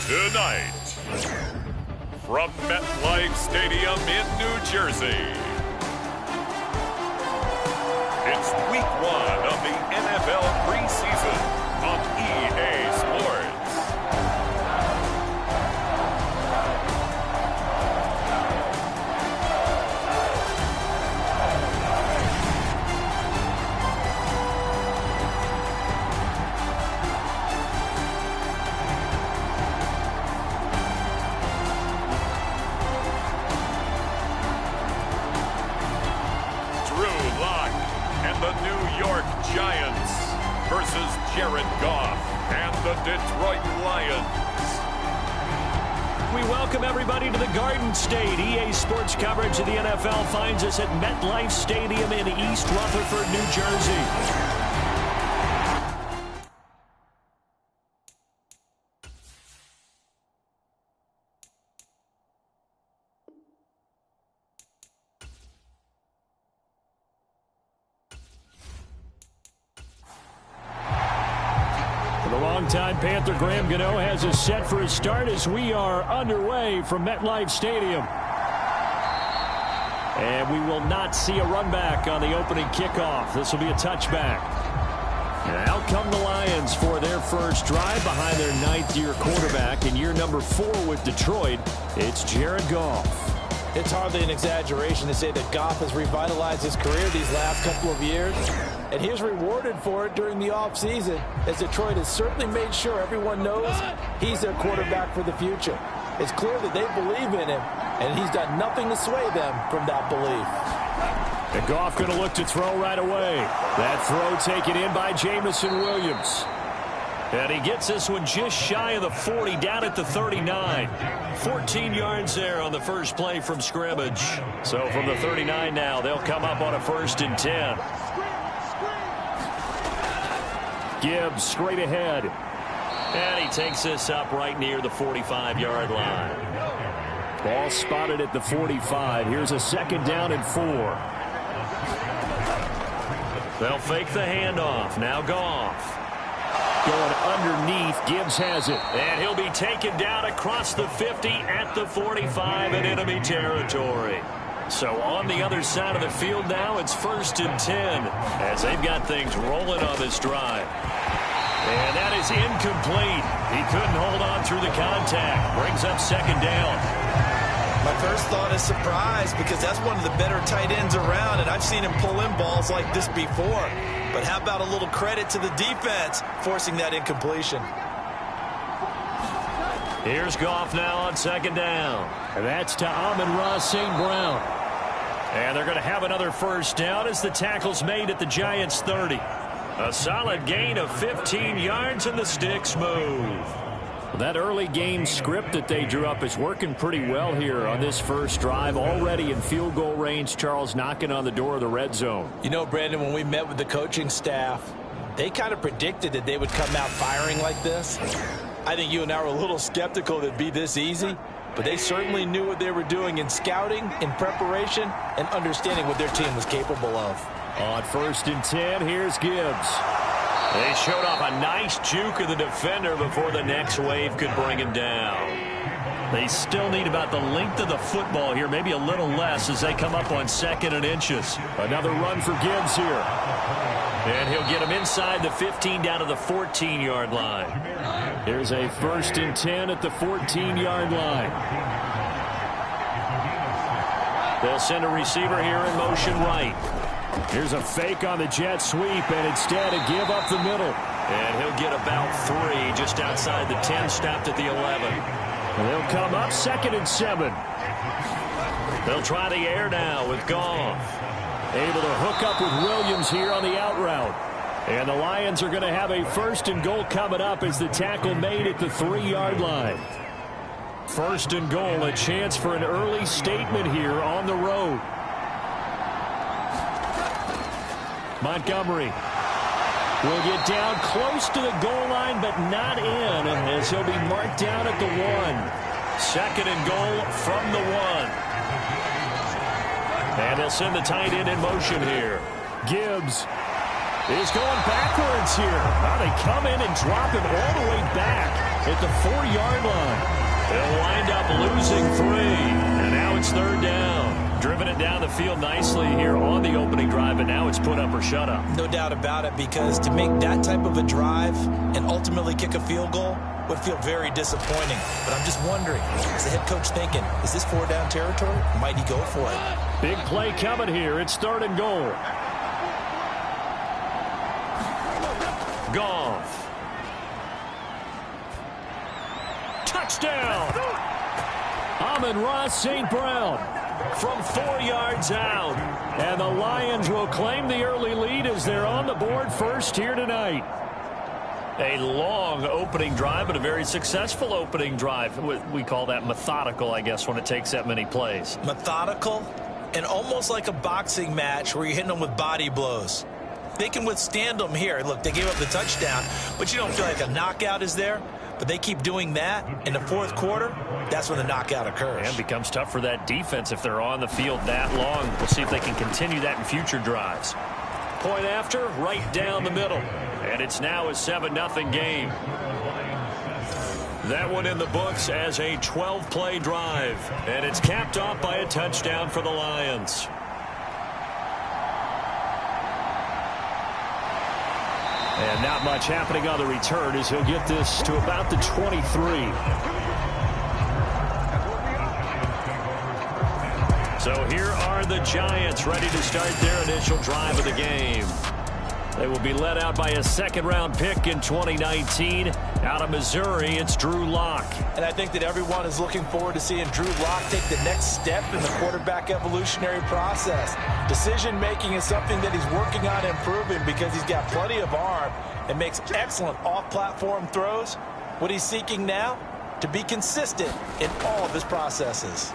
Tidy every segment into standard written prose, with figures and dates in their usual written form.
Tonight, from MetLife Stadium in New Jersey, it's Week 1 of the NFL preseason on EA Sports. Giants versus Jared Goff and the Detroit Lions. We welcome everybody to the Garden State. EA Sports coverage of the NFL finds us at MetLife Stadium in East Rutherford, New Jersey. Longtime Panther Graham Gano has us set for his start as we are underway from MetLife Stadium. And we will not see a run back on the opening kickoff. This will be a touchback. And out come the Lions for their first drive behind their ninth-year quarterback in year number 4 with Detroit. It's Jared Goff. It's hardly an exaggeration to say that Goff has revitalized his career these last couple of years. And he's rewarded for it during the offseason, as Detroit has certainly made sure everyone knows he's their quarterback for the future. It's clear that they believe in him, and he's done nothing to sway them from that belief. And Goff going to look to throw right away. That throw taken in by Jamison Williams. And he gets this one just shy of the 40, down at the 39. 14 yards there on the first play from scrimmage. So from the 39 now, they'll come up on a 1st and 10. Gibbs straight ahead. And he takes this up right near the 45-yard line. Ball spotted at the 45. Here's a 2nd down and 4. They'll fake the handoff. Now Goff. Going underneath. Gibbs has it. And he'll be taken down across the 50 at the 45 in enemy territory. So on the other side of the field now, it's 1st and 10 as they've got things rolling on this drive. And that is incomplete. He couldn't hold on through the contact. Brings up 2nd down. My first thought is surprise, because that's one of the better tight ends around, and I've seen him pull in balls like this before. But how about a little credit to the defense forcing that incompletion? Here's Goff now on 2nd down. And that's to Amon-Ra St. Brown. And they're going to have another 1st down as the tackle's made at the Giants' 30. A solid gain of 15 yards, and the sticks move. That early game script that they drew up is working pretty well here on this first drive. Already in field goal range, Charles, knocking on the door of the red zone. You know, Brandon, when we met with the coaching staff, they kind of predicted that they would come out firing like this. I think you and I were a little skeptical that it'd be this easy, but they certainly knew what they were doing in scouting, in preparation, and understanding what their team was capable of. On 1st and 10, here's Gibbs. They showed off a nice juke of the defender before the next wave could bring him down. They still need about the length of the football here, maybe a little less as they come up on 2nd and inches. Another run for Gibbs here. And he'll get him inside the 15 down to the 14-yard line. Here's a 1st and 10 at the 14-yard line. They'll send a receiver here in motion right. Here's a fake on the jet sweep, and instead a give up the middle. And he'll get about 3 just outside the 10, stopped at the 11. And they'll come up 2nd and 7. They'll try the air now with Goff. Able to hook up with Williams here on the out route. And the Lions are going to have a 1st and goal coming up as the tackle made at the 3-yard line. 1st and goal, a chance for an early statement here on the road. Montgomery will get down close to the goal line, but not in, as he'll be marked down at the 1. 2nd and goal from the 1. And they'll send the tight end in motion here. Gibbs is going backwards here. Now they come in and drop him all the way back. at the 4-yard line. They'll wind up losing 3. And now it's 3rd down. Driven it down the field nicely here on the opening drive, and now it's put up or shut up. No doubt about it, because to make that type of a drive and ultimately kick a field goal would feel very disappointing. But I'm just wondering, is the head coach thinking, is this 4-down territory? Might he go for it? Big play coming here. It's 3rd and goal. Goff. Touchdown. Amon-Ra St. Brown from 4 yards out. And the Lions will claim the early lead as they're on the board first here tonight. A long opening drive, but a very successful opening drive. We call that methodical, I guess, when it takes that many plays. Methodical and almost like a boxing match where you're hitting them with body blows. They can withstand them here. Look, they gave up the touchdown, but you don't feel like a knockout is there. But they keep doing that in the 4th quarter. That's when the knockout occurs. And becomes tough for that defense if they're on the field that long. We'll see if they can continue that in future drives. Point after, right down the middle. And it's now a 7-0 game. That one in the books as a 12-play drive. And it's capped off by a touchdown for the Lions. And not much happening on the return as he'll get this to about the 23. So here are the Giants ready to start their initial drive of the game. They will be led out by a 2nd-round pick in 2019. Out of Missouri, it's Drew Lock. And I think that everyone is looking forward to seeing Drew Lock take the next step in the quarterback evolutionary process. Decision-making is something that he's working on improving because he's got plenty of arm and makes excellent off-platform throws. What he's seeking now, to be consistent in all of his processes.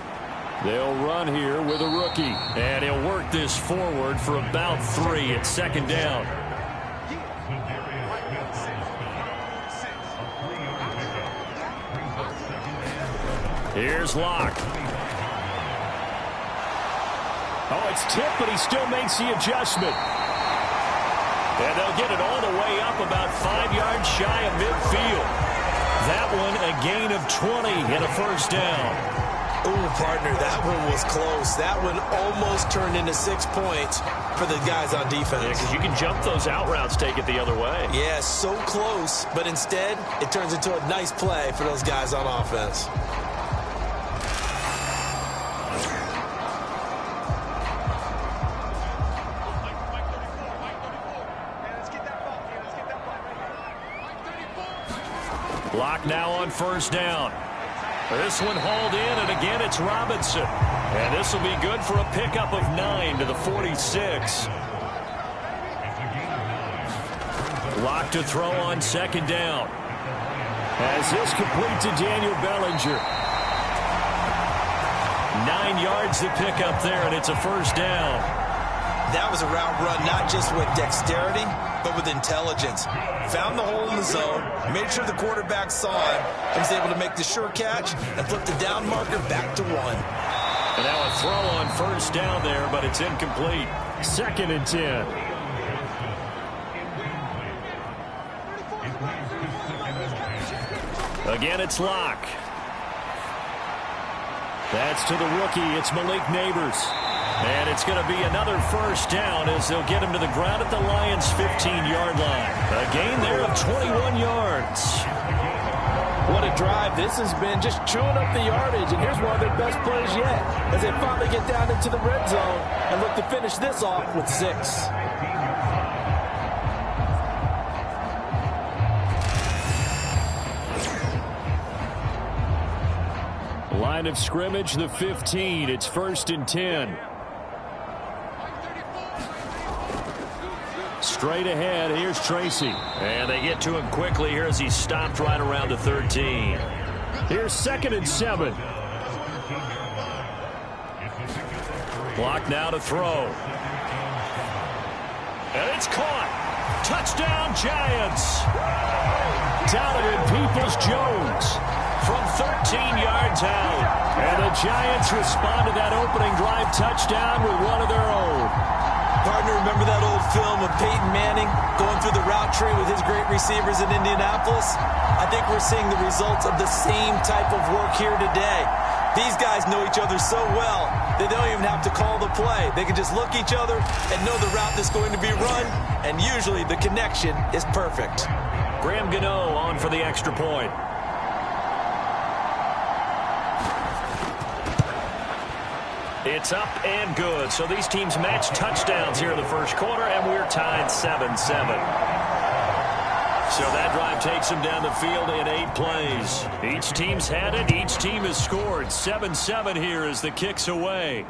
They'll run here with a rookie. And he'll work this forward for about 3 at 2nd down. Here's Locke. Oh, it's tipped, but he still makes the adjustment. And they'll get it all the way up about 5 yards shy of midfield. That one a gain of 20 and a 1st down. Ooh, partner, that one was close. That one almost turned into 6 points for the guys on defense. Yeah, because you can jump those out routes, take it the other way. Yeah, so close, but instead it turns into a nice play for those guys on offense. Lock now on 1st down. This one hauled in, and again it's Robinson. And this will be good for a pickup of 9 to the 46. Lock to throw on 2nd down. As this complete to Daniel Bellinger. 9 yards to pick up there, and it's a 1st down. That was a route run not just with dexterity, but with intelligence. Found the hole in the zone, made sure the quarterback saw him, and was able to make the sure catch and flip the down marker back to 1. And now a throw on 1st down there, but it's incomplete. 2nd and 10. Again, it's Locke. That's to the rookie. It's Malik Neighbors. And it's going to be another 1st down as they'll get him to the ground at the Lions' 15-yard line. A gain there of 21 yards. What a drive this has been, just chewing up the yardage. And here's one of their best plays yet as they finally get down into the red zone and look to finish this off with 6. Line of scrimmage, the 15. It's 1st and 10. Straight ahead, here's Tracy. And they get to him quickly here as he's stopped right around the 13. Here's 2nd and 7. Block now to throw. And it's caught. Touchdown, Giants. Donovan Peoples-Jones from 13 yards out. And the Giants respond to that opening drive touchdown with one of their own. Partner, remember that old film of Peyton Manning going through the route tree with his great receivers in Indianapolis? I think we're seeing the results of the same type of work here today. These guys know each other so well, they don't even have to call the play. They can just look each other and know the route that's going to be run, and usually the connection is perfect. Graham Gano on for the extra point. It's up and good. So these teams match touchdowns here in the first quarter, and we're tied 7-7. So that drive takes them down the field in 8 plays. Each team's had it. Each team has scored. 7-7 here as the kick's away.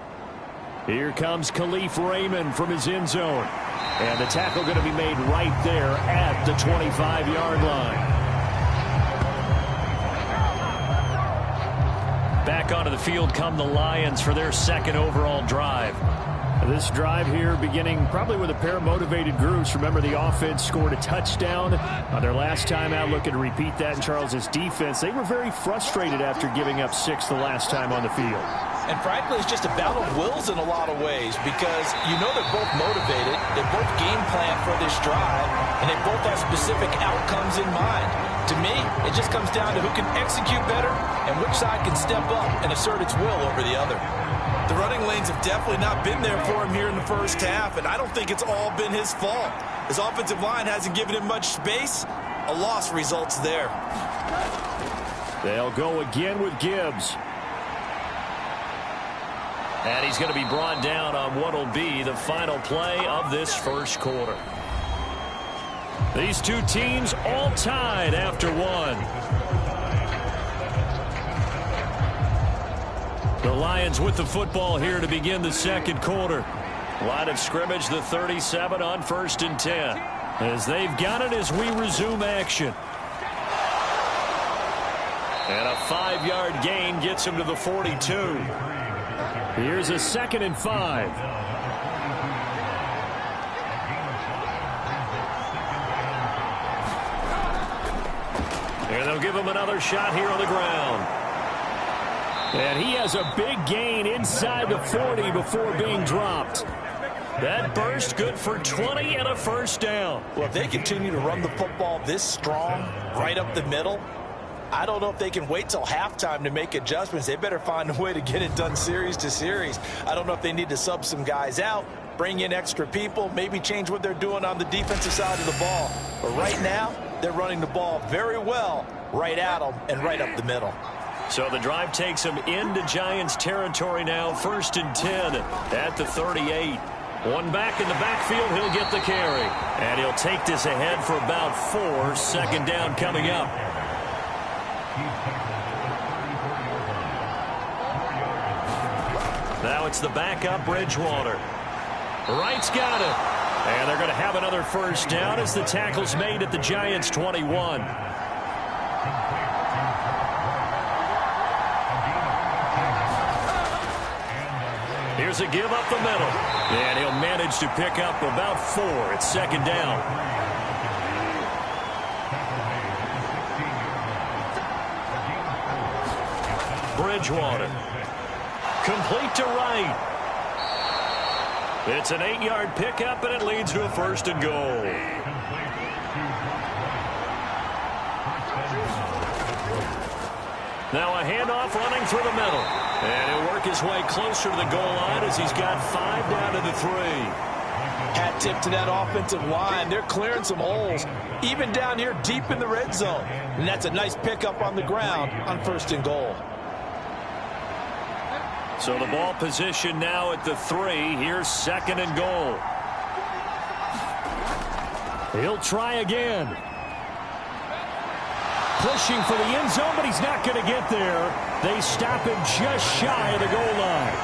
Here comes Khalif Raymond from his end zone. And the tackle going to be made right there at the 25-yard line. Back onto the field come the Lions for their second overall drive. This drive here beginning probably with a pair of motivated groups. Remember, the offense scored a touchdown on their last time out. Looking to repeat that in Charles's defense. They were very frustrated after giving up 6 the last time on the field. And frankly, it's just a battle of wills in a lot of ways because you know they're both motivated, they both game plan for this drive, and they both have specific outcomes in mind. To me, it just comes down to who can execute better and which side can step up and assert its will over the other. The running lanes have definitely not been there for him here in the first half, and I don't think it's all been his fault. His offensive line hasn't given him much space. A loss results there. They'll go again with Gibbs. And he's going to be brought down on what will be the final play of this first quarter. These two teams all tied after one. The Lions with the football here to begin the second quarter. Line of scrimmage, the 37 on 1st and 10. As they've got it as we resume action. And a 5-yard gain gets him to the 42. Here's a 2nd and 5. And they'll give him another shot here on the ground. And he has a big gain inside the 40 before being dropped. That burst good for 20 and a first down. Well, if they continue to run the football this strong, right up the middle, I don't know if they can wait till halftime to make adjustments. They better find a way to get it done series to series. I don't know if they need to sub some guys out, bring in extra people, maybe change what they're doing on the defensive side of the ball. But right now, they're running the ball very well right at them and right up the middle. So the drive takes them into Giants territory now. 1st and 10 at the 38. One back in the backfield, he'll get the carry. And he'll take this ahead for about 4. 2nd down coming up. Now it's the backup, Bridgewater. Wright's got it. And they're going to have another first down as the tackle's made at the Giants' 21. Here's a give up the middle. And he'll manage to pick up about 4. It's 2nd down. Bridgewater. Complete to Wright. It's an 8-yard pickup, and it leads to a 1st and goal. Now a handoff running through the middle. And he'll work his way closer to the goal line as he's got 5 down to the 3. Hat tip to that offensive line. They're clearing some holes, even down here deep in the red zone. And that's a nice pickup on the ground on 1st and goal. So the ball position now at the 3. Here's 2nd and goal. He'll try again. Pushing for the end zone, but he's not going to get there. They stop him just shy of the goal line.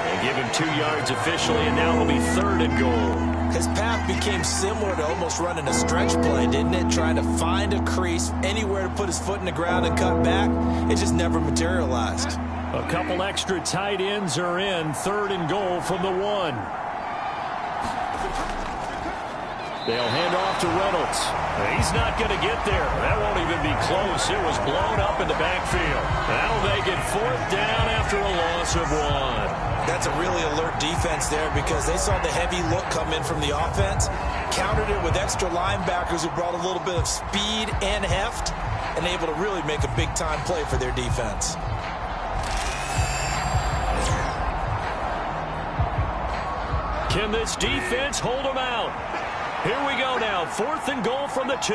They give him 2 yards officially, and now it'll be 3rd and goal. His path became similar to almost running a stretch play, didn't it? Trying to find a crease, anywhere to put his foot in the ground and cut back. It just never materialized. A couple extra tight ends are in. 3rd and goal from the 1. They'll hand off to Reynolds. He's not going to get there. That won't even be close. It was blown up in the backfield. That'll make it 4th down after a loss of 1. That's a really alert defense there because they saw the heavy look come in from the offense, countered it with extra linebackers who brought a little bit of speed and heft, and able to really make a big-time play for their defense. Can this defense hold them out? Here we go now. 4th and goal from the 2.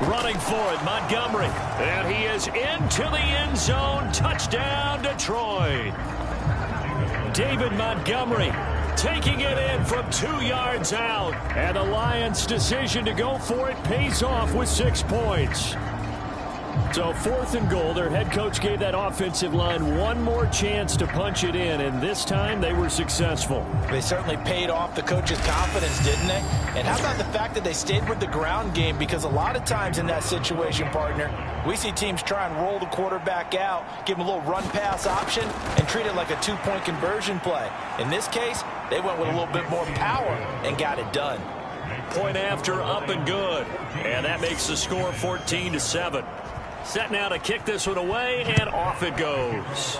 Running for it, Montgomery. And he is into the end zone. Touchdown, Detroit. David Montgomery taking it in from 2 yards out. And the Lions' decision to go for it pays off with 6 points. So 4th and goal, their head coach gave that offensive line one more chance to punch it in, and this time they were successful. They certainly paid off the coach's confidence, didn't they? And how about the fact that they stayed with the ground game? Because a lot of times in that situation, partner, we see teams try and roll the quarterback out, give him a little run-pass option, and treat it like a 2-point conversion play. In this case, they went with a little bit more power and got it done. Point after, up and good. And that makes the score 14-7. Set now to kick this one away, and off it goes.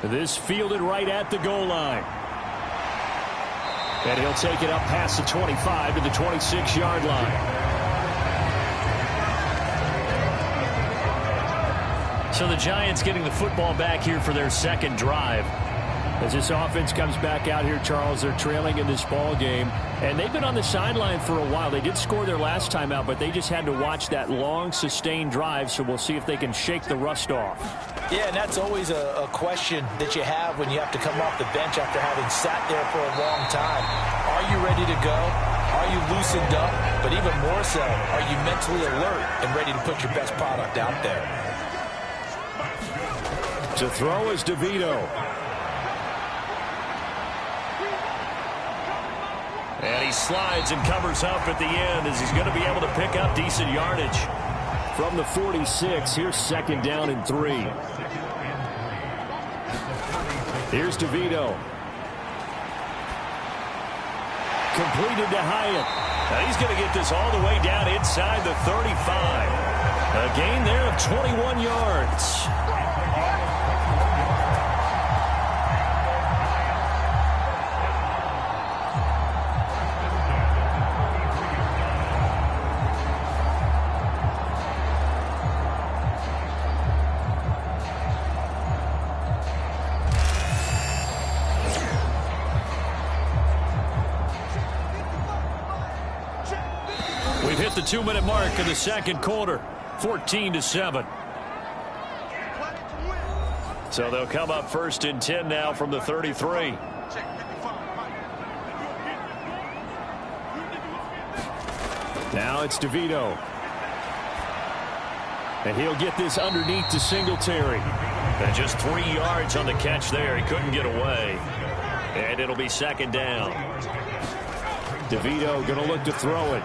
This fielded right at the goal line. And he'll take it up past the 25 to the 26-yard line. So the Giants getting the football back here for their second drive. As this offense comes back out here, Charles, they're trailing in this ball game. And they've been on the sideline for a while. They did score their last time out, but they just had to watch that long, sustained drive, so we'll see if they can shake the rust off. Yeah, and that's always a question that you have when you have to come off the bench after having sat there for a long time. Are you ready to go? Are you loosened up? But even more so, are you mentally alert and ready to put your best product out there? To throw is DeVito. And he slides and covers up at the end as he's going to be able to pick up decent yardage. From the 46, here's 2nd down and 3. Here's DeVito. Completed to Hyatt. Now he's going to get this all the way down inside the 35. A gain there of 21 yards. We've hit the 2-minute mark in the second quarter, 14-7. So they'll come up 1st and 10 now from the 33. Now it's DeVito. And he'll get this underneath to Singletary. And just 3 yards on the catch there. He couldn't get away. And it'll be 2nd down. DeVito going to look to throw it.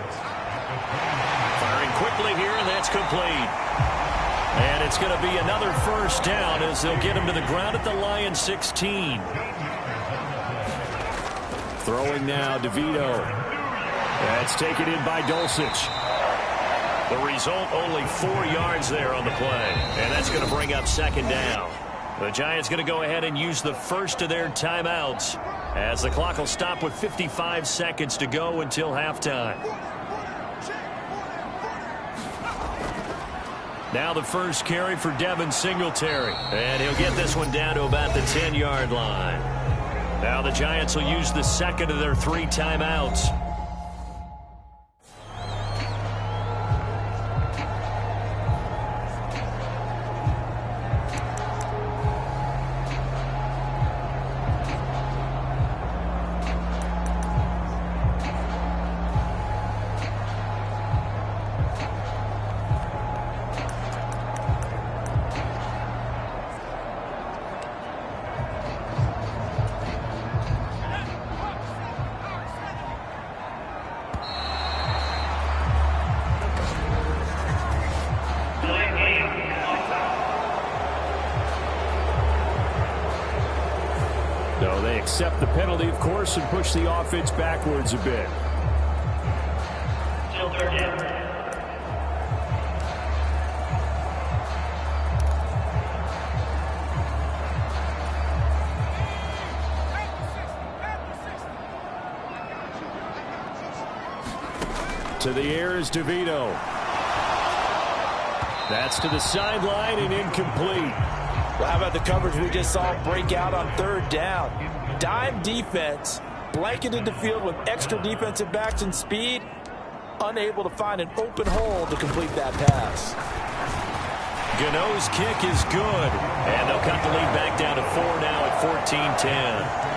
Firing quickly here, and that's complete. And it's going to be another 1st down as they'll get him to the ground at the Lions 16. Throwing now, DeVito. That's taken in by Dulcich. The result, only 4 yards there on the play. And that's going to bring up 2nd down. The Giants going to go ahead and use the first of their timeouts as the clock will stop with 55 seconds to go until halftime. Now the first carry for Devin Singletary. And he'll get this one down to about the 10-yard line. Now the Giants will use the second of their 3 timeouts. So they accept the penalty, of course, and push the offense backwards a bit. To the air is DeVito. That's to the sideline and incomplete. Well, how about the coverage we just saw break out on third down? Dime defense, blanketed the field with extra defensive backs and speed, unable to find an open hole to complete that pass. Gano's kick is good, and they'll cut the lead back down to 4 now at 14-10.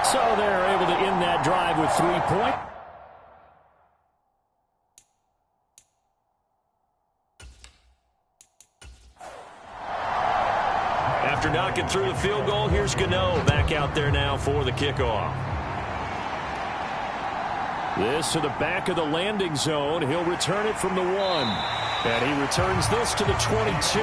So they're able to end that drive with 3 points. After knocking through the field goal, here's Gano back out there now for the kickoff. This to the back of the landing zone. He'll return it from the 1. And he returns this to the 22.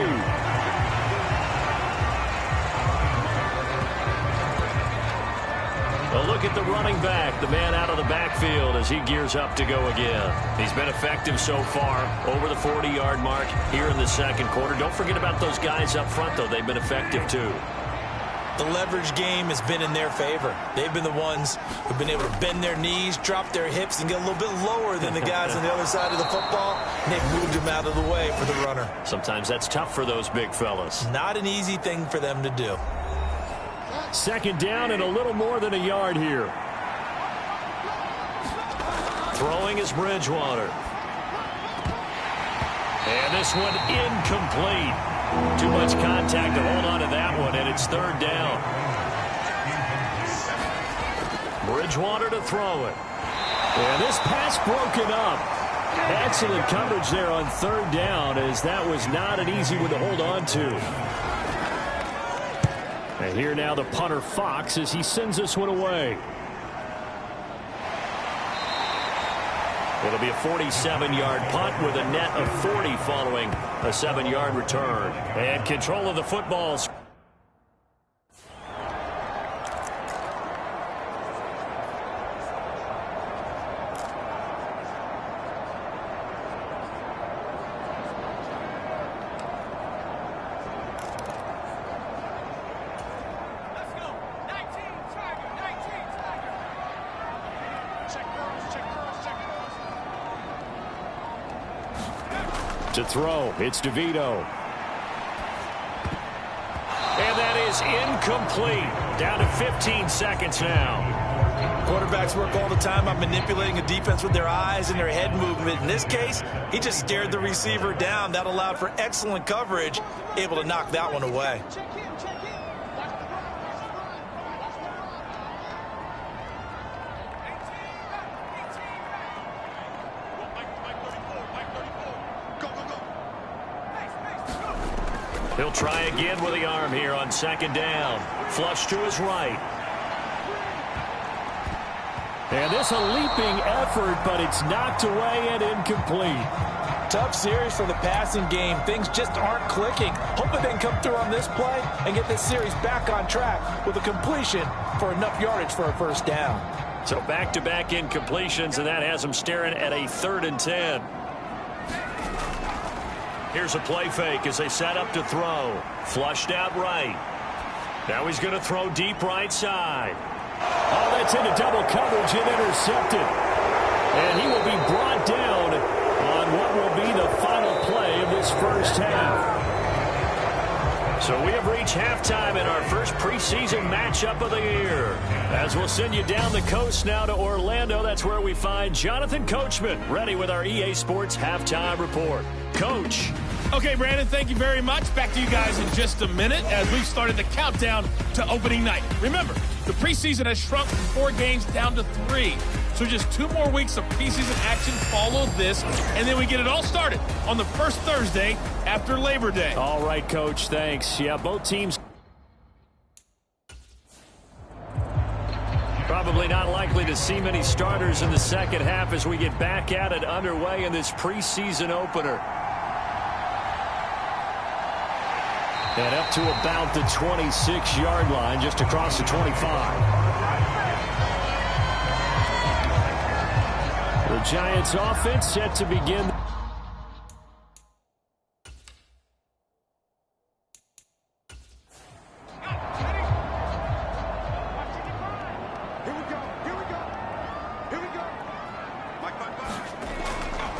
A look at the running back, the man out of the backfield as he gears up to go again. He's been effective so far, over the 40-yard mark here in the second quarter. Don't forget about those guys up front, though. They've been effective, too. The leverage game has been in their favor. They've been the ones who've been able to bend their knees, drop their hips, and get a little bit lower than the guys on the other side of the football. And they've moved them out of the way for the runner. Sometimes that's tough for those big fellas. Not an easy thing for them to do. Second down and a little more than a yard here. Throwing is Bridgewater. And this one incomplete. Too much contact to hold on to that one, and it's third down. Bridgewater to throw it. And this pass broken up. Excellent coverage there on third down, as that was not an easy one to hold on to. And here now the punter Fox as he sends this one away. It'll be a 47-yard punt with a net of 40 following a 7-yard return. And control of the football. To throw, it's DeVito. And that is incomplete. Down to 15 seconds now. Quarterbacks work all the time on manipulating a defense with their eyes and their head movement. In this case, he just stared the receiver down. That allowed for excellent coverage, able to knock that one away. He'll try again with the arm here on second down. Flush to his right. And this a leaping effort, but it's knocked away and incomplete. Tough series for the passing game. Things just aren't clicking. Hoping they can come through on this play and get this series back on track with a completion for enough yardage for a first down. So back-to-back incompletions, and that has them staring at a 3rd and 10. Here's a play fake as they set up to throw. Flushed out right. Now he's going to throw deep right side. Oh, that's into double coverage and intercepted. And he will be brought down on what will be the final play of this first half. So we have reached halftime in our first preseason matchup of the year. As we'll send you down the coast now to Orlando, that's where we find Jonathan Coachman, ready with our EA Sports halftime report. Coach. Okay, Brandon, thank you very much. Back to you guys in just a minute as we've started the countdown to opening night. Remember, the preseason has shrunk from 4 games down to 3. So just 2 more weeks of preseason action follow this, and then we get it all started on the first Thursday after Labor Day. All right, Coach, thanks. Yeah, both teams probably not likely to see many starters in the second half as we get back at it underway in this preseason opener. And up to about the 26-yard line, just across the 25. The Giants offense set to begin.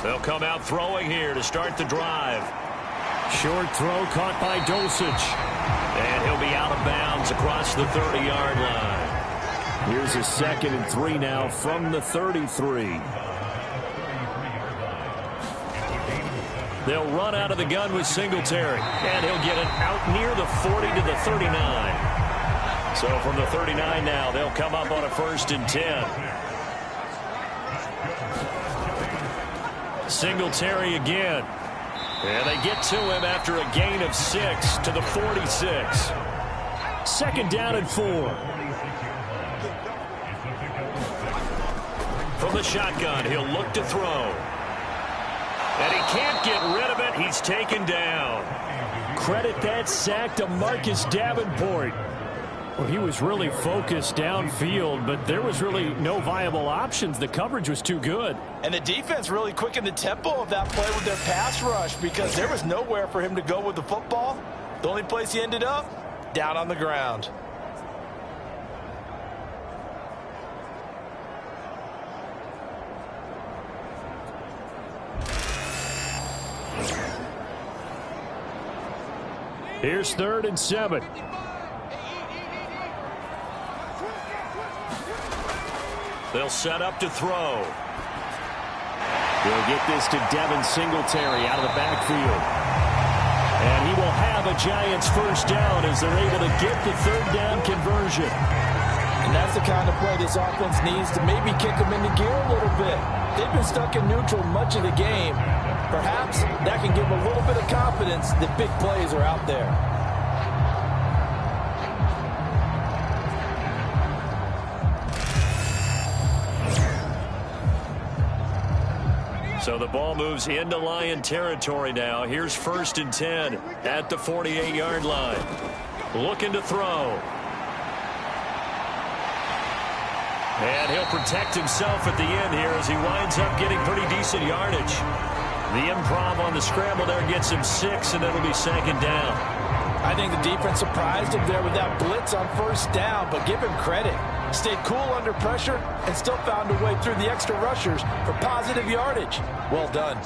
They'll come out throwing here to start the drive. Short throw caught by Dosage. And he'll be out of bounds across the 30-yard line. Here's a 2nd and 3 now from the 33. They'll run out of the gun with Singletary. And he'll get it out near the 40 to the 39. So from the 39 now, they'll come up on a 1st and 10. Singletary again. And they get to him after a gain of 6 to the 46. 2nd down and 4. From the shotgun, he'll look to throw. And he can't get rid of it. He's taken down. Credit that sack to Marcus Davenport. Well, he was really focused downfield, but there was really no viable options. The coverage was too good. And the defense really quickened the tempo of that play with their pass rush because there was nowhere for him to go with the football. The only place he ended up, down on the ground. Here's 3rd and 7. They'll set up to throw. They'll get this to Devin Singletary out of the backfield. And he will have a Giants 1st down as they're able to get the 3rd down conversion. And that's the kind of play this offense needs to maybe kick them into gear a little bit. They've been stuck in neutral much of the game. Perhaps that can give them a little bit of confidence that big plays are out there. So the ball moves into Lion territory now. Here's 1st and 10 at the 48-yard line. Looking to throw. And he'll protect himself at the end here as he winds up getting pretty decent yardage. The improv on the scramble there gets him 6, and it'll be 2nd down. I think the defense surprised him there with that blitz on 1st down, but give him credit. Stayed cool under pressure and still found a way through the extra rushers for positive yardage. Well done.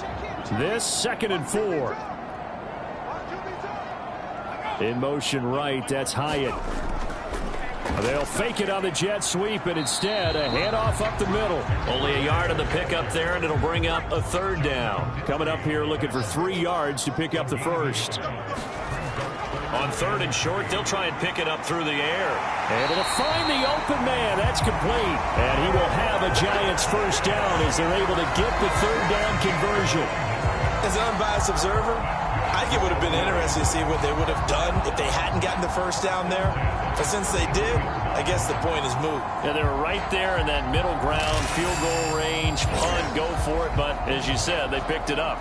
This 2nd and 4. In motion right, that's Hyatt. They'll fake it on the jet sweep, and instead a handoff up the middle. Only a yard on the pickup there, and it'll bring up a 3rd down. Coming up here looking for 3 yards to pick up the 1st. On 3rd and short, they'll try and pick it up through the air. Able to find the open man. That's complete. And he will have a Giants 1st down as they're able to get the 3rd down conversion. As an unbiased observer, I think it would have been interesting to see what they would have done if they hadn't gotten the 1st down there. But since they did, I guess the point is moot. Yeah, they were right there in that middle ground, field goal range, punt, go for it. But as you said, they picked it up.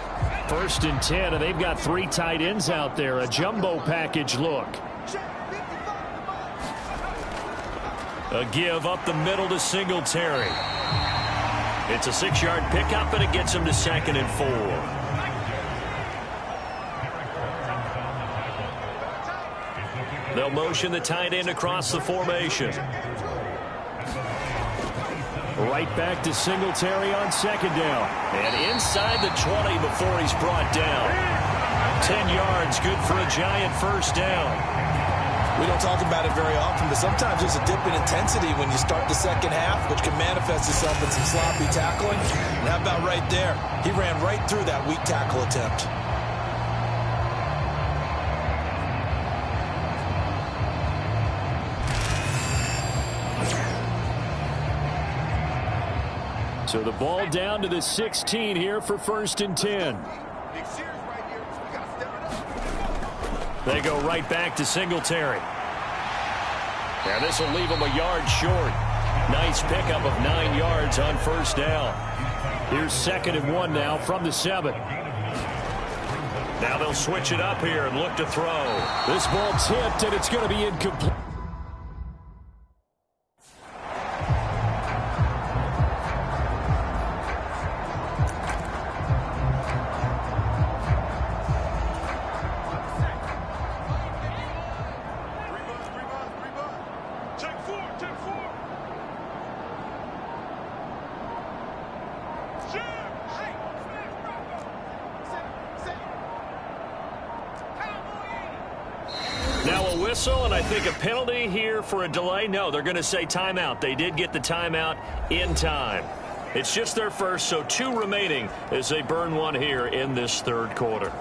1st and 10, and they've got 3 tight ends out there. A jumbo package look. A give up the middle to Singletary. It's a 6-yard pickup, and it gets him to 2nd and 4. They'll motion the tight end across the formation. Right back to Singletary on 2nd down. And inside the 20 before he's brought down. 10 yards, good for a Giant 1st down. We don't talk about it very often, but sometimes there's a dip in intensity when you start the 2nd half, which can manifest itself in some sloppy tackling. And how about right there? He ran right through that weak tackle attempt. So the ball down to the 16 here for 1st and 10. They go right back to Singletary. And this will leave him a yard short. Nice pickup of 9 yards on 1st down. Here's 2nd and 1 now from the 7. Now they'll switch it up here and look to throw. This ball tipped, and it's going to be incomplete. whistle, and I think a penalty here for a delay. No, they're going to say timeout. They did get the timeout in time. It's just their first, so 2 remaining as they burn one here in this third quarter.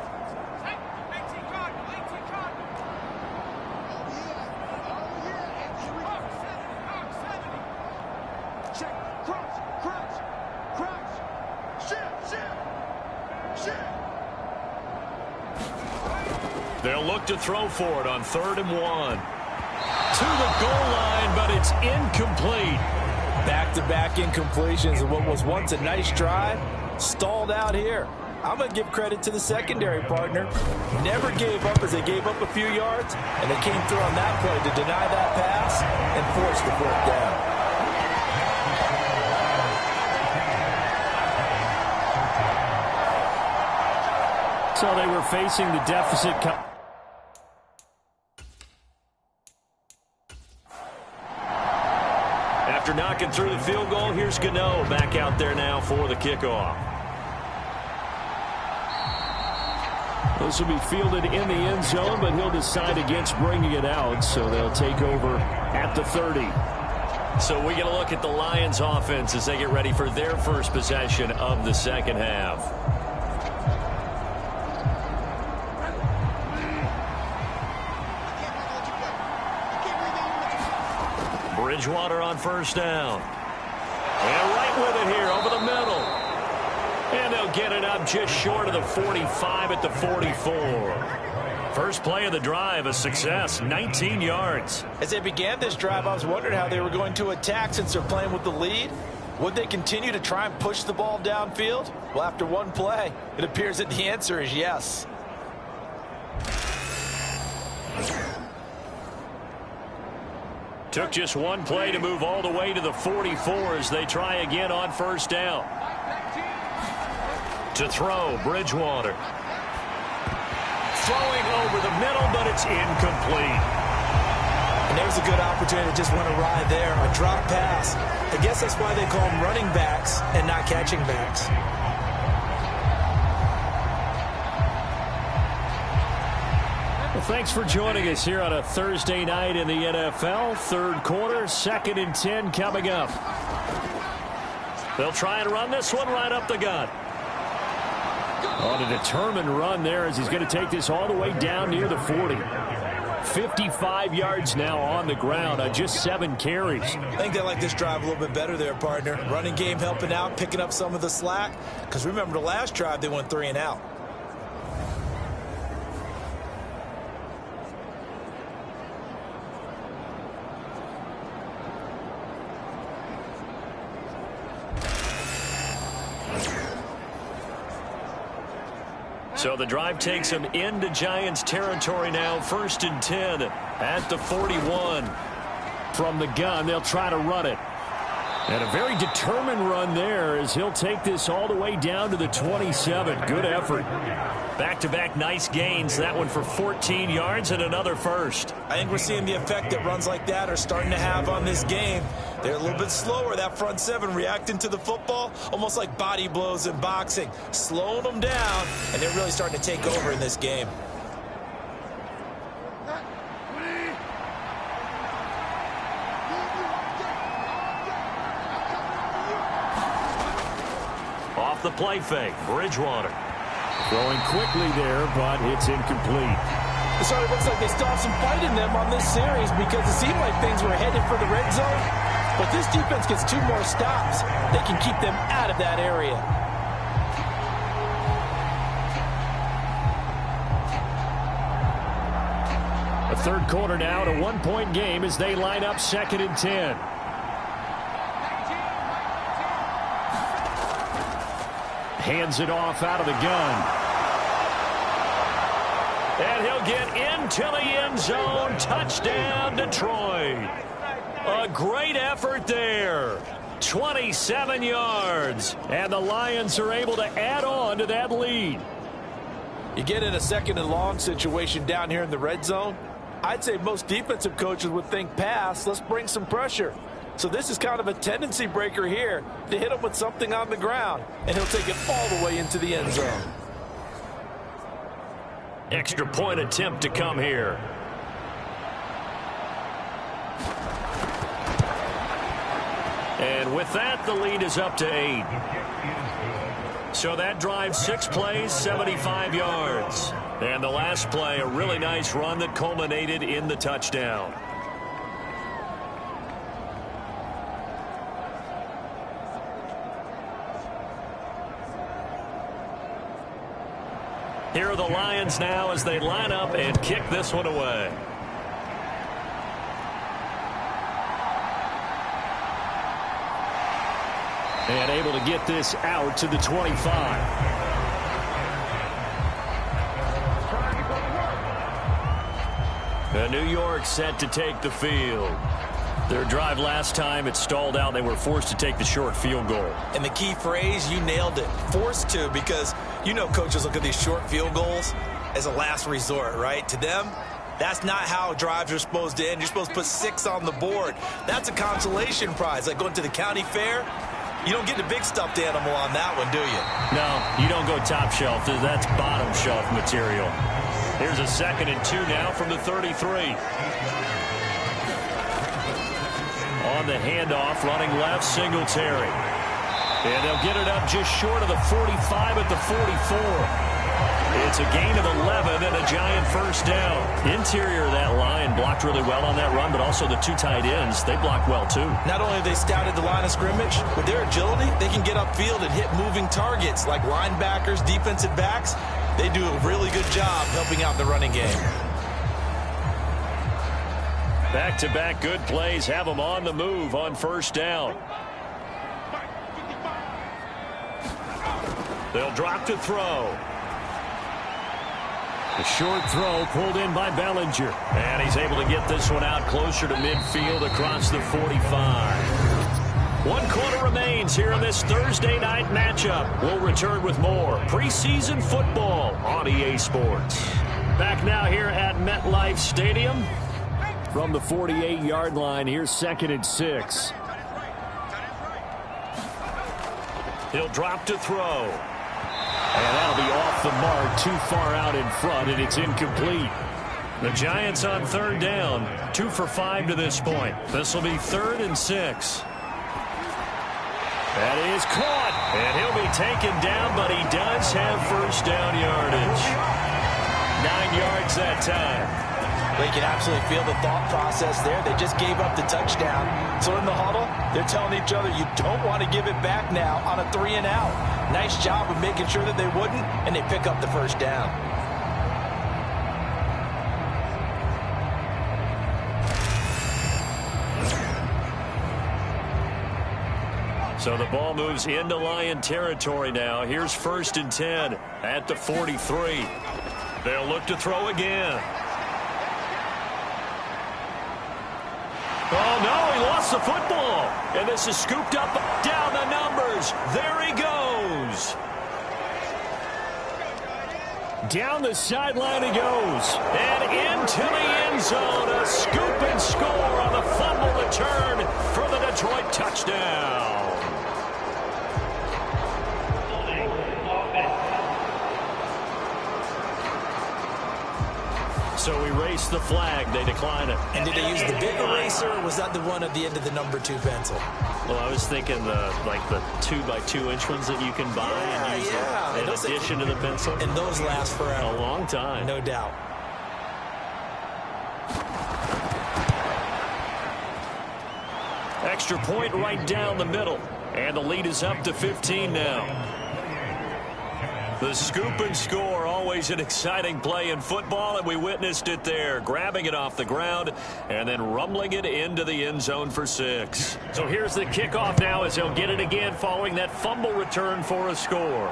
They'll look to throw for it on 3rd and 1. To the goal line, but it's incomplete. Back-to-back incompletions of what was once a nice drive, stalled out here. I'm going to give credit to the secondary partner. Never gave up as they gave up a few yards, and they came through on that play to deny that pass and force the 4th down. So they were facing the deficit. After knocking through the field goal, here's Gano back out there now for the kickoff. This will be fielded in the end zone, but he'll decide against bringing it out, so they'll take over at the 30. So we get a look at the Lions offense as they get ready for their first possession of the second half. Bridgewater on 1st down. And right with it here over the middle. And they'll get it up just short of the 45 at the 44. First play of the drive, a success, 19 yards. As they began this drive, I was wondering how they were going to attack since they're playing with the lead. Would they continue to try and push the ball downfield? Well, after one play, it appears that the answer is yes. Took just one play to move all the way to the 44 as they try again on 1st down. To throw, Bridgewater. Throwing over the middle, but it's incomplete. And there's a good opportunity to just want to ride there. A drop pass. I guess that's why they call them running backs and not catching backs. Well, thanks for joining us here on a Thursday night in the NFL. Third quarter, 2nd and 10 coming up. They'll try and run this one right up the gut. On a determined run there as he's going to take this all the way down near the 40. 55 yards now on the ground on just 7 carries. I think they like this drive a little bit better there, partner. Running game helping out, picking up some of the slack. Because remember, the last drive they went 3 and out. So the drive takes them into Giants territory now. 1st and 10 at the 41. From the gun, they'll try to run it. And a very determined run there as he'll take this all the way down to the 27. Good effort. Back-to-back nice gains. That one for 14 yards and another first. I think we're seeing the effect that runs like that are starting to have on this game. They're a little bit slower, that front 7, reacting to the football, almost like body blows in boxing, slowing them down, and they're really starting to take over in this game. Off the play fake, Bridgewater. Throwing quickly there, but it's incomplete. So it looks like they still have some fight in them on this series because it seemed like things were headed for the red zone. But this defense gets 2 more stops. They can keep them out of that area. The third quarter now at a 1-point game as they line up 2nd and 10. Hands it off out of the gun. And he'll get into the end zone. Touchdown, Detroit. A great effort there. 27 yards. And the Lions are able to add on to that lead. You get in a 2nd and long situation down here in the red zone. I'd say most defensive coaches would think pass. Let's bring some pressure. So this is kind of a tendency breaker here to hit him with something on the ground. And he'll take it all the way into the end zone. Extra point attempt to come here. And with that, the lead is up to 8. So that drive, 6 plays, 75 yards. And the last play, a really nice run that culminated in the touchdown. Here are the Lions now as they line up and kick this one away. And able to get this out to the 25. And New York set to take the field. Their drive last time, it stalled out. They were forced to take the short field goal. And the key phrase, you nailed it. Forced to, because you know coaches look at these short field goals as a last resort, right? To them, that's not how drives are supposed to end. You're supposed to put 6 on the board. That's a consolation prize. Like going to the county fair, you don't get the big stuffed animal on that one, do you? No, you don't go top shelf. That's bottom shelf material. Here's a 2nd and 2 now from the 33. On the handoff, running left, Singletary. And they'll get it up just short of the 45 at the 44. It's a gain of 11 and a giant first down. Interior of that line blocked really well on that run, but also the 2 tight ends, they blocked well too. Not only have they scouted the line of scrimmage, with their agility, they can get upfield and hit moving targets like linebackers, defensive backs. They do a really good job helping out the running game. Back-to-back good plays have them on the move on first down. They'll drop to throw. The short throw pulled in by Bellinger. And he's able to get this one out closer to midfield across the 45. 1 quarter remains here in this Thursday night matchup. We'll return with more preseason football on EA Sports. Back now here at MetLife Stadium. From the 48-yard line, here's 2nd and 6. He'll drop to throw. And that'll be off the mark, too far out in front, and it's incomplete. The Giants on 3rd down, 2 for 5 to this point. This will be 3rd and 6. That is caught, and he'll be taken down, but he does have first down yardage. 9 yards that time. They can absolutely feel the thought process there. They just gave up the touchdown. So in the huddle, they're telling each other, you don't want to give it back now on a 3 and out. Nice job of making sure that they wouldn't, and they pick up the first down. So the ball moves into Lion territory now. Here's 1st and 10 at the 43. They'll look to throw again. Oh, no, he lost the football. And this is scooped up down the numbers. There he goes. Down the sideline he goes. And into the end zone. A scoop and score on the fumble return for the Detroit touchdown. So we race the flag. They decline it. And did they use the big eraser, or was that the one at the end of the number 2 pencil? Well, I was thinking the 2x2-inch ones that you can buy and use in addition to the pencil. And those last forever. A long time. No doubt. Extra point right down the middle. And the lead is up to 15 now. The scoop and score, always an exciting play in football, and we witnessed it there, grabbing it off the ground and then rumbling it into the end zone for 6. So here's the kickoff now as he'll get it again following that fumble return for a score.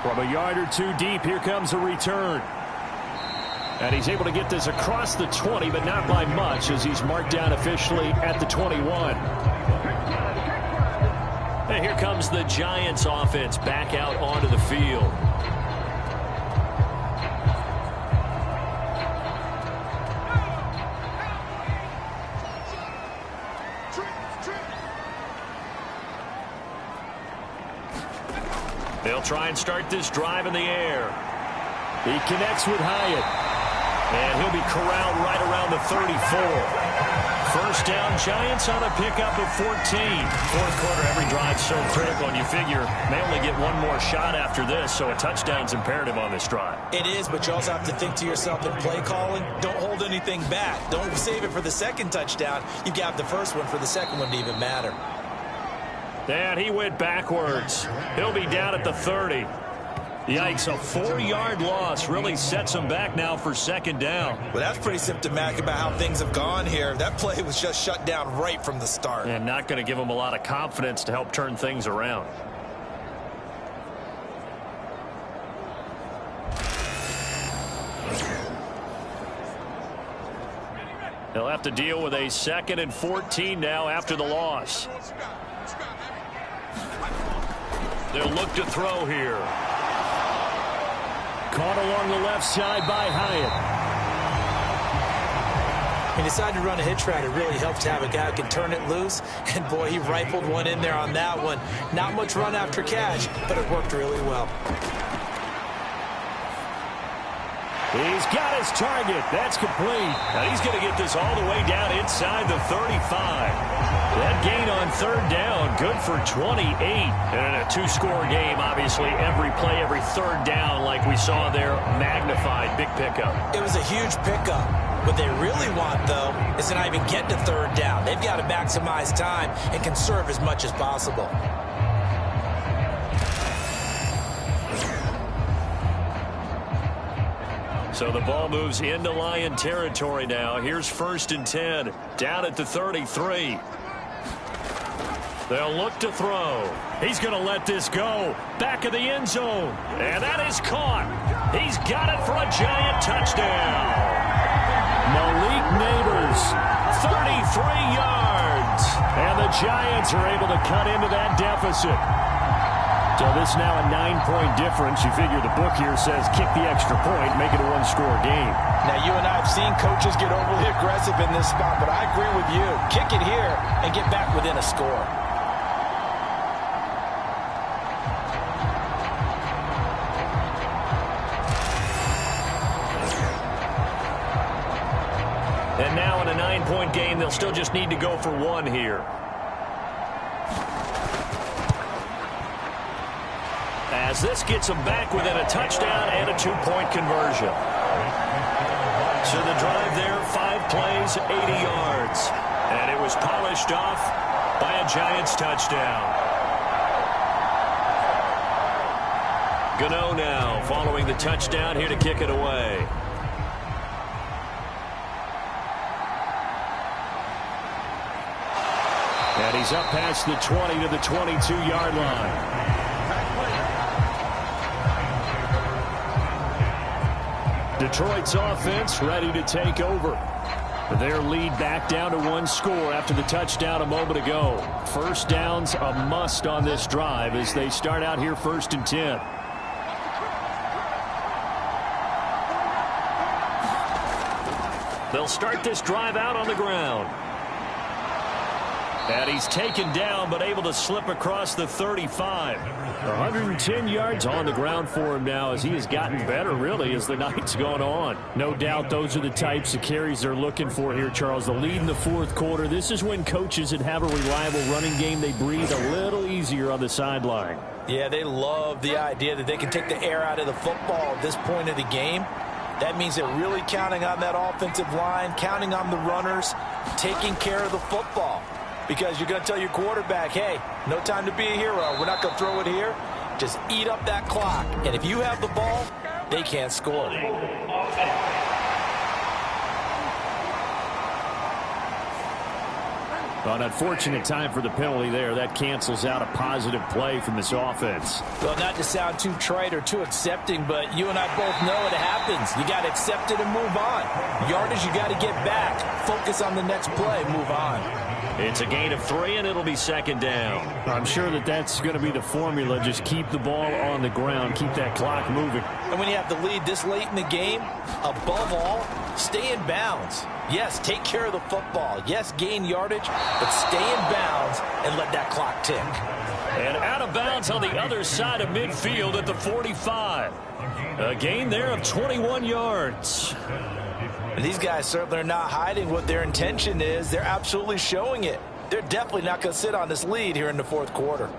From a yard or 2 deep, here comes a return. And he's able to get this across the 20, but not by much as he's marked down officially at the 21. And here comes the Giants offense back out onto the field. They'll try and start this drive in the air. He connects with Hyatt. And he'll be corralled right around the 34. First down, Giants on a pickup of 14. Fourth quarter, every drive's so critical, and you figure may only get one more shot after this, so a touchdown's imperative on this drive. It is, but you also have to think to yourself in play calling, don't hold anything back. Don't save it for the second touchdown. You got the first one for the second one to even matter. And he went backwards. He'll be down at the 30. Yikes, a 4-yard loss really sets him back now for second down. Well, that's pretty symptomatic about how things have gone here. That play was just shut down right from the start. And not going to give him a lot of confidence to help turn things around. They'll have to deal with a 2nd and 14 now after the loss. They'll look to throw here. Caught along the left side by Hyatt. He decided to run a hitch route. It really helps to have a guy who can turn it loose. And, boy, he rifled one in there on that one. Not much run after catch, but it worked really well. He's got his target. That's complete. Now he's going to get this all the way down inside the 35. That gain on third down, good for 28. And in a two-score game, obviously, every play, every third down, like we saw there, magnified. Big pickup. It was a huge pickup. What they really want, though, is to not even get to third down. They've got to maximize time and conserve as much as possible. So the ball moves into Lion territory now. Here's 1st and 10, down at the 33. They'll look to throw. He's going to let this go. Back of the end zone. And that is caught. He's got it for a Giant touchdown. Malik Neighbors, 33 yards. And the Giants are able to cut into that deficit. So this now a 9-point difference. You figure the book here says kick the extra point, make it a one-score game. Now, you and I have seen coaches get overly aggressive in this spot, but I agree with you. Kick it here and get back within a score. And now in a 9-point game, they'll still just need to go for one here. As this gets them back within a touchdown and a 2-point conversion. So the drive there, 5 plays, 80 yards. And it was polished off by a Giants touchdown. Gano now following the touchdown here to kick it away. And he's up past the 20 to the 22-yard line. Detroit's offense ready to take over. Their lead back down to 1 score after the touchdown a moment ago. First down's a must on this drive as they start out here 1st and 10. They'll start this drive out on the ground. And he's taken down but able to slip across the 35. 110 yards on the ground for him now as he has gotten better really as the night's gone on. No doubt those are the types of carries they're looking for here, Charles. The lead in the 4th quarter. This is when coaches that have a reliable running game, they breathe a little easier on the sideline. Yeah, they love the idea that they can take the air out of the football at this point of the game. That means they're really counting on that offensive line, counting on the runners, taking care of the football. Because you're going to tell your quarterback, hey, no time to be a hero. We're not going to throw it here. Just eat up that clock. And if you have the ball, they can't score. Well, an unfortunate time for the penalty there. That cancels out a positive play from this offense. Well, not to sound too trite or too accepting, but you and I both know it happens. You got to accept it and move on. Yardage, you got to get back. Focus on the next play. Move on. It's a gain of 3, and it'll be 2nd down. I'm sure that that's going to be the formula. Just keep the ball on the ground. Keep that clock moving. And when you have the lead this late in the game, above all, stay in bounds. Yes, take care of the football. Yes, gain yardage, but stay in bounds and let that clock tick. And out of bounds on the other side of midfield at the 45. A gain there of 21 yards. And these guys certainly are not hiding what their intention is. They're absolutely showing it. They're definitely not going to sit on this lead here in the fourth quarter.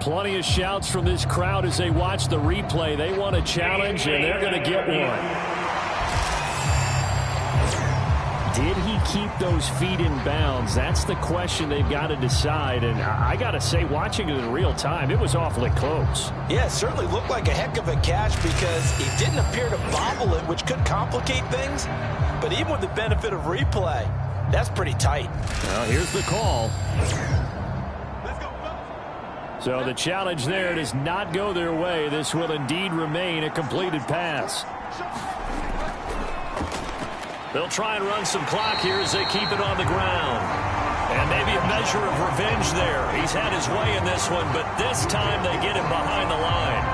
Plenty of shouts from this crowd as they watch the replay. They want a challenge, and they're going to get one. Did he keep those feet in bounds? That's the question they've got to decide. And I got to say, watching it in real time, it was awfully close. Yeah, it certainly looked like a heck of a catch because he didn't appear to bobble it, which could complicate things. But even with the benefit of replay, that's pretty tight. Well, here's the call. So the challenge there does not go their way. This will indeed remain a completed pass. They'll try and run some clock here as they keep it on the ground. And maybe a measure of revenge there. He's had his way in this one, but this time they get him behind the line.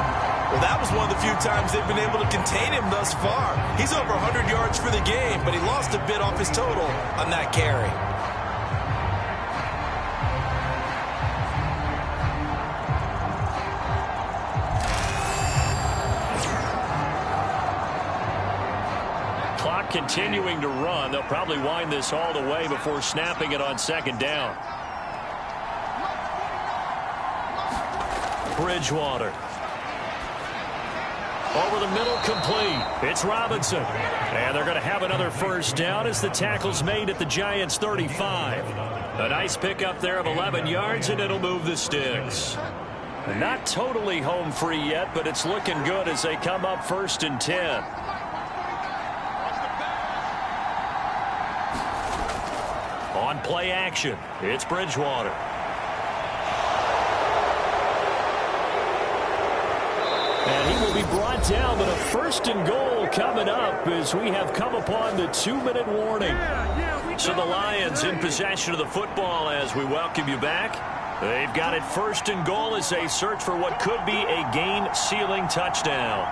Well, that was one of the few times they've been able to contain him thus far. He's over 100 yards for the game, but he lost a bit off his total on that carry. Continuing to run. They'll probably wind this all the way before snapping it on second down. Bridgewater. Over the middle, complete. It's Robinson. And they're going to have another first down as the tackle's made at the Giants' 35. A nice pickup there of 11 yards, and it'll move the sticks. Not totally home free yet, but it's looking good as they come up 1st and 10. On play action, it's Bridgewater. And he will be brought down, but a 1st and goal coming up as we have come upon the 2-minute warning. So the Lions in possession of the football as we welcome you back. They've got it 1st and goal as they search for what could be a game-sealing touchdown.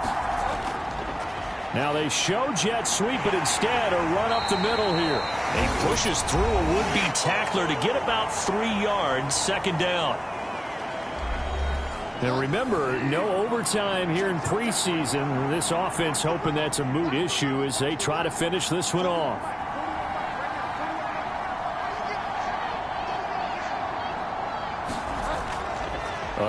Now they show jet sweep, but instead a run up the middle here. He pushes through a would-be tackler to get about 3 yards, 2nd down. And remember, no overtime here in preseason. This offense hoping that's a moot issue as they try to finish this one off.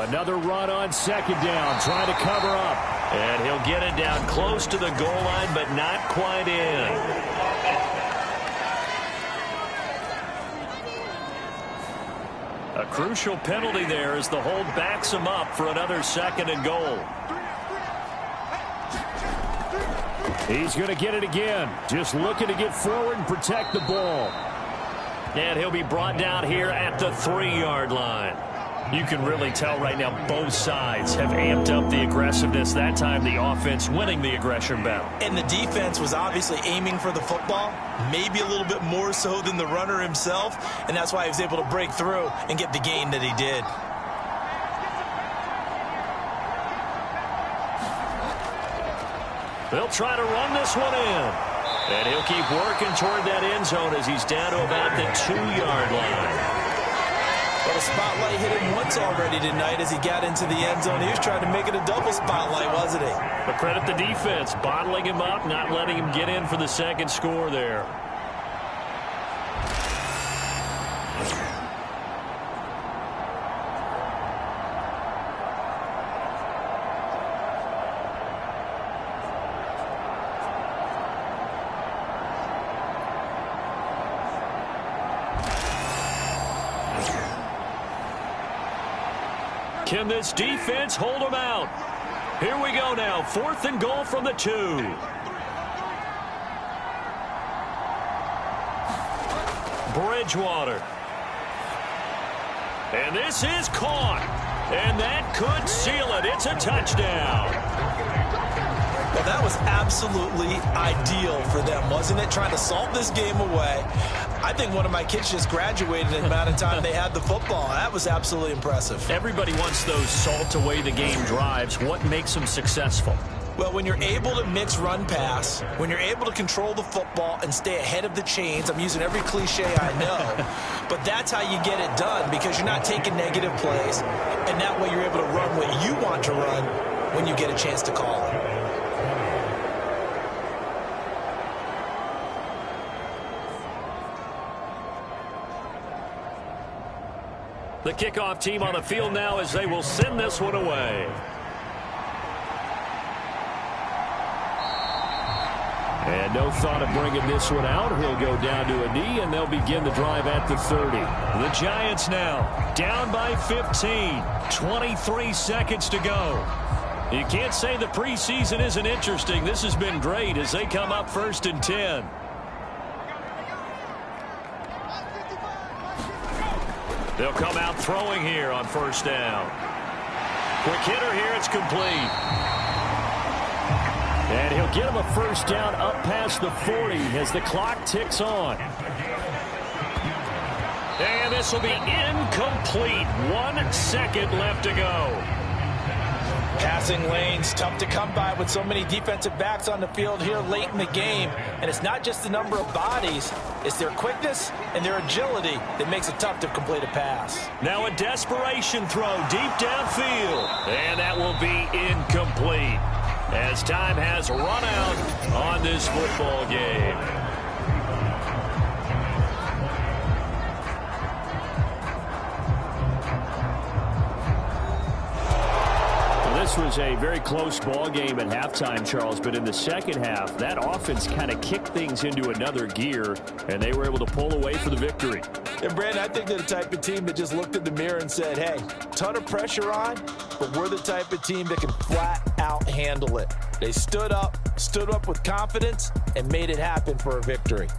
Another run on 2nd down, trying to cover up. And he'll get it down close to the goal line, but not quite in. A crucial penalty there as the hold backs him up for another 2nd and goal. He's going to get it again. Just looking to get forward and protect the ball. And he'll be brought down here at the 3-yard line. You can really tell right now both sides have amped up the aggressiveness. That time the offense winning the aggression battle. And the defense was obviously aiming for the football, maybe a little bit more so than the runner himself, and that's why he was able to break through and get the gain that he did. They'll try to run this one in. And he'll keep working toward that end zone as he's down to about the 2-yard line. Well, the spotlight hit him once already tonight as he got into the end zone. He was trying to make it a double spotlight, wasn't he? But credit the defense, bottling him up, not letting him get in for the 2nd score there. Can this defense hold them out? Here we go now. 4th and goal from the 2. Bridgewater. And this is caught. And that could seal it. It's a touchdown. Well, that was absolutely ideal for them, wasn't it? Trying to salt this game away. I think one of my kids just graduated in the amount of time they had the football. That was absolutely impressive. Everybody wants those salt away the game drives. What makes them successful? Well, when you're able to mix run-pass, when you're able to control the football and stay ahead of the chains, I'm using every cliche I know, but that's how you get it done because you're not taking negative plays, and that way you're able to run what you want to run when you get a chance to call it. The kickoff team on the field now as they will send this one away. And no thought of bringing this one out. He'll go down to a knee, and they'll begin the drive at the 30. The Giants now down by 15. 23 seconds to go. You can't say the preseason isn't interesting. This has been great as they come up 1st and 10. They'll come out throwing here on 1st down. Quick hitter here. It's complete. And he'll get him a 1st down up past the 40 as the clock ticks on. And this will be incomplete. 1 second left to go. Passing lanes, tough to come by with so many defensive backs on the field here late in the game. And it's not just the number of bodies, it's their quickness and their agility that makes it tough to complete a pass. Now a desperation throw deep downfield. And that will be incomplete as time has run out on this football game. This was a very close ball game at halftime, Charles, but in the second half, that offense kind of kicked things into another gear, and they were able to pull away for the victory. And, Brandon, I think they're the type of team that just looked in the mirror and said, hey, ton of pressure on, but we're the type of team that can flat out handle it. They stood up with confidence, and made it happen for a victory.